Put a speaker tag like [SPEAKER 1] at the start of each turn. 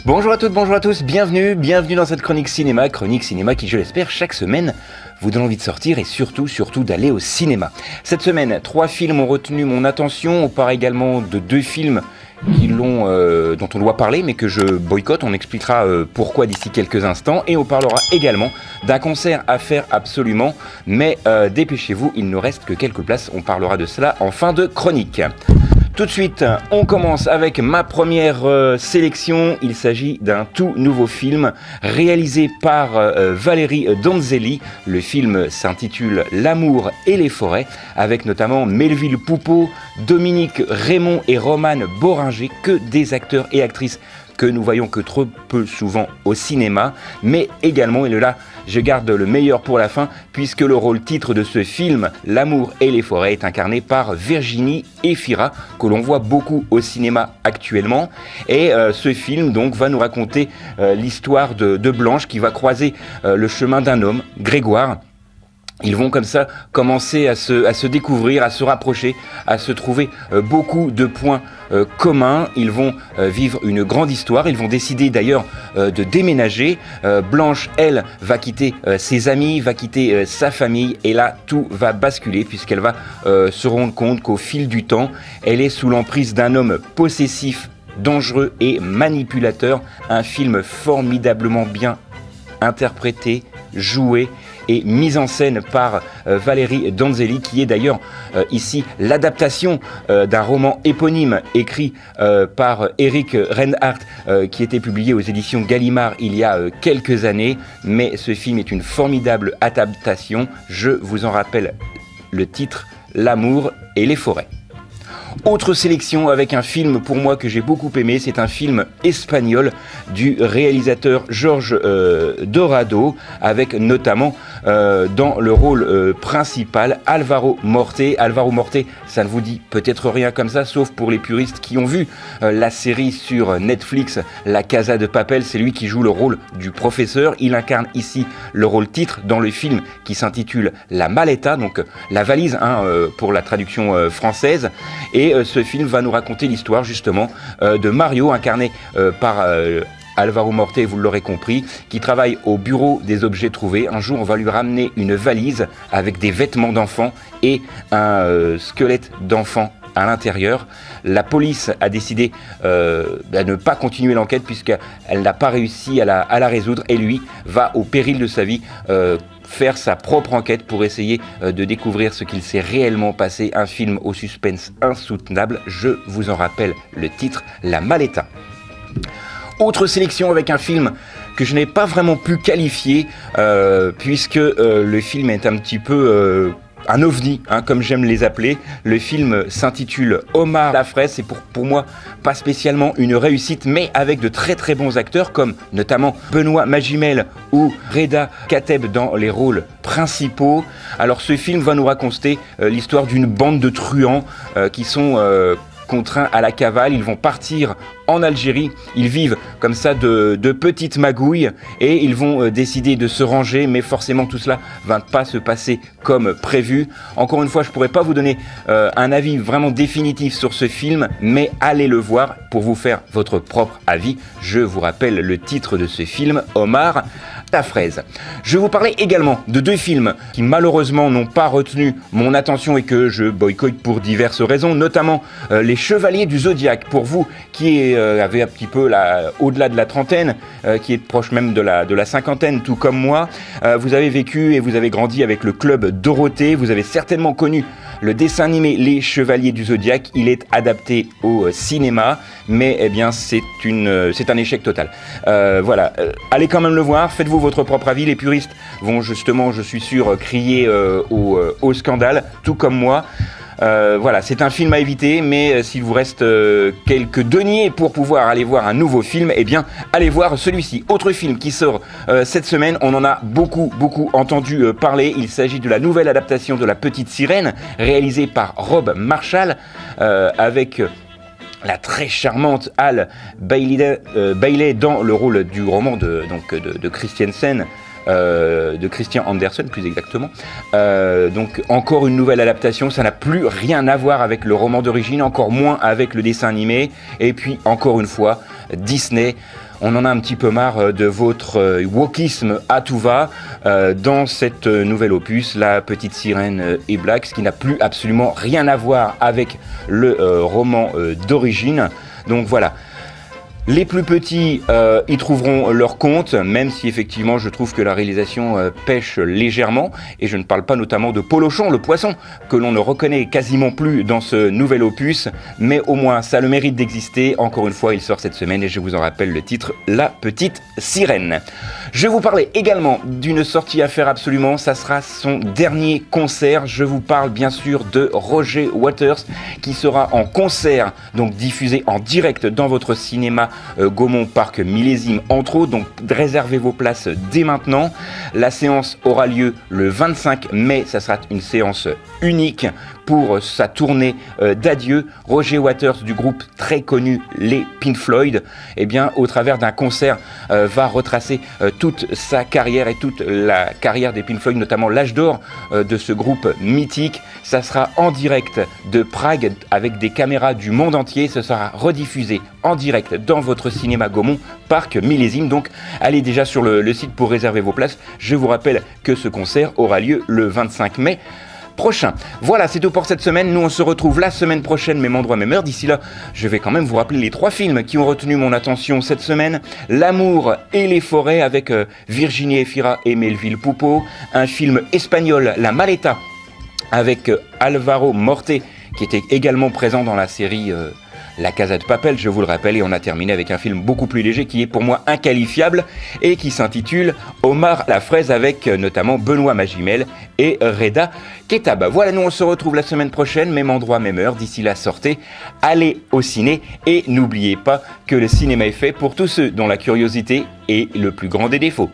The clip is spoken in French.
[SPEAKER 1] Bonjour à toutes, bonjour à tous, bienvenue dans cette chronique cinéma qui, je l'espère, chaque semaine vous donne envie de sortir et surtout d'aller au cinéma. Cette semaine, 3 films ont retenu mon attention, on parle également de 2 films dont on doit parler mais que je boycotte, on expliquera pourquoi d'ici quelques instants, et on parlera également d'un concert à faire absolument, mais dépêchez-vous, il ne reste que quelques places, on parlera de cela en fin de chronique. Tout de suite, on commence avec ma première sélection. Il s'agit d'un tout nouveau film réalisé par Valerie Donzelli. Le film s'intitule L'amour et les forêts, avec notamment Melville Poupeau, Dominique Raymond et Romane Boringer, que des acteurs et actrices que nous voyons que trop peu souvent au cinéma, mais également, et là je garde le meilleur pour la fin, puisque le rôle titre de ce film, L'amour et les forêts, est incarné par Virginie Efira, que l'on voit beaucoup au cinéma actuellement. Et ce film donc va nous raconter l'histoire de Blanche, qui va croiser le chemin d'un homme, Grégoire. Ils vont comme ça commencer à se découvrir, à se rapprocher, à se trouver beaucoup de points communs. Ils vont vivre une grande histoire. Ils vont décider d'ailleurs de déménager. Blanche, elle, va quitter ses amis, va quitter sa famille. Et là, tout va basculer puisqu'elle va se rendre compte qu'au fil du temps, elle est sous l'emprise d'un homme possessif, dangereux et manipulateur. Un film formidablement bien interprété, joué et mise en scène par Valerie Donzelli, qui est d'ailleurs ici l'adaptation d'un roman éponyme écrit par Eric Reinhardt, qui était publié aux éditions Gallimard il y a quelques années. Mais ce film est une formidable adaptation. Je vous en rappelle le titre, L'amour et les forêts. Autre sélection avec un film pour moi que j'ai beaucoup aimé, c'est un film espagnol du réalisateur Jorge Dorado, avec notamment dans le rôle principal Álvaro Morte. Álvaro Morte, ça ne vous dit peut-être rien comme ça, sauf pour les puristes qui ont vu la série sur Netflix, La Casa de Papel. C'est lui qui joue le rôle du professeur. Il incarne ici le rôle titre dans le film qui s'intitule La Maleta, donc la valise pour la traduction française. Et ce film va nous raconter l'histoire justement de Mario, incarné par Álvaro Morte, vous l'aurez compris, qui travaille au bureau des objets trouvés. Un jour, on va lui ramener une valise avec des vêtements d'enfant et un squelette d'enfant à l'intérieur. La police a décidé de ne pas continuer l'enquête puisqu'elle n'a pas réussi à la résoudre, et lui va au péril de sa vie faire sa propre enquête pour essayer de découvrir ce qu'il s'est réellement passé. Un film au suspense insoutenable, je vous en rappelle le titre, La Maleta. Autre sélection avec un film que je n'ai pas vraiment pu qualifier puisque le film est un petit peu un ovni, comme j'aime les appeler. Le film s'intitule Omar la fraise. C'est pour moi pas spécialement une réussite, mais avec de très très bons acteurs comme notamment Benoît Magimel ou Reda Kateb dans les rôles principaux. Alors ce film va nous raconter l'histoire d'une bande de truands qui sont contraints à la cavale. Ils vont partir en Algérie, ils vivent comme ça de petites magouilles et ils vont décider de se ranger, mais forcément tout cela va pas se passer comme prévu. Encore une fois, je pourrais pas vous donner un avis vraiment définitif sur ce film, mais allez le voir pour vous faire votre propre avis. Je vous rappelle le titre de ce film, Omar la fraise. Je vais vous parler également de 2 films qui malheureusement n'ont pas retenu mon attention et que je boycotte pour diverses raisons, notamment Les Chevaliers du Zodiaque. Pour vous qui avez un petit peu au-delà de la trentaine, qui est proche même de la cinquantaine, tout comme moi, vous avez vécu et vous avez grandi avec le Club Dorothée. Vous avez certainement connu le dessin animé Les Chevaliers du Zodiaque. Il est adapté au cinéma, mais eh bien c'est un échec total. Voilà, allez quand même le voir, faites-vous votre propre avis. Les puristes vont justement, je suis sûr, crier au scandale, tout comme moi. Voilà, c'est un film à éviter, mais s'il vous reste quelques deniers pour pouvoir aller voir un nouveau film, eh bien, allez voir celui-ci. Autre film qui sort cette semaine, on en a beaucoup entendu parler. Il s'agit de la nouvelle adaptation de La Petite Sirène, réalisée par Rob Marshall, avec la très charmante Halle Bailey dans le rôle du roman de Christiansen. De Christian Andersen plus exactement. Donc encore une nouvelle adaptation, ça n'a plus rien à voir avec le roman d'origine, encore moins avec le dessin animé. Et puis encore une fois, Disney On en a un petit peu marre de votre wokisme à tout va dans cette nouvelle opus, La Petite Sirène et Black, ce qui n'a plus absolument rien à voir avec le roman d'origine. Donc voilà. Les plus petits y trouveront leur compte, même si effectivement je trouve que la réalisation pêche légèrement, et je ne parle pas notamment de Polochon, le poisson, que l'on ne reconnaît quasiment plus dans ce nouvel opus, mais au moins ça a le mérite d'exister. Encore une fois, il sort cette semaine et je vous en rappelle le titre, La Petite Sirène. Je vous parlais également d'une sortie à faire absolument, ça sera son dernier concert. Je vous parle bien sûr de Roger Waters, qui sera en concert, donc diffusé en direct dans votre cinéma Gaumont Parc Millésime entre autres, donc réservez vos places dès maintenant. La séance aura lieu le 25 mai, ça sera une séance unique pour sa tournée d'adieu. Roger Waters du groupe très connu les Pink Floyd, eh bien au travers d'un concert va retracer toute sa carrière et toute la carrière des Pink Floyd, notamment l'âge d'or de ce groupe mythique. Ça sera en direct de Prague avec des caméras du monde entier, ce sera rediffusé en direct dans votre cinéma Gaumont Parc Millésime. Donc allez déjà sur le site pour réserver vos places. Je vous rappelle que ce concert aura lieu le 25 mai prochain. Voilà, c'est tout pour cette semaine. Nous, on se retrouve la semaine prochaine, même endroit, même heure. D'ici là, je vais quand même vous rappeler les 3 films qui ont retenu mon attention cette semaine. L'amour et les forêts avec Virginie Efira et Melville Poupeau. Un film espagnol, La Maleta, avec Alvaro Morte, qui était également présent dans la série La Casa de Papel, je vous le rappelle. Et on a terminé avec un film beaucoup plus léger qui est pour moi inqualifiable et qui s'intitule Omar la fraise, avec notamment Benoît Magimel et Reda Ketaba. Voilà, nous on se retrouve la semaine prochaine, même endroit, même heure. D'ici là, sortez, allez au ciné et n'oubliez pas que le cinéma est fait pour tous ceux dont la curiosité est le plus grand des défauts.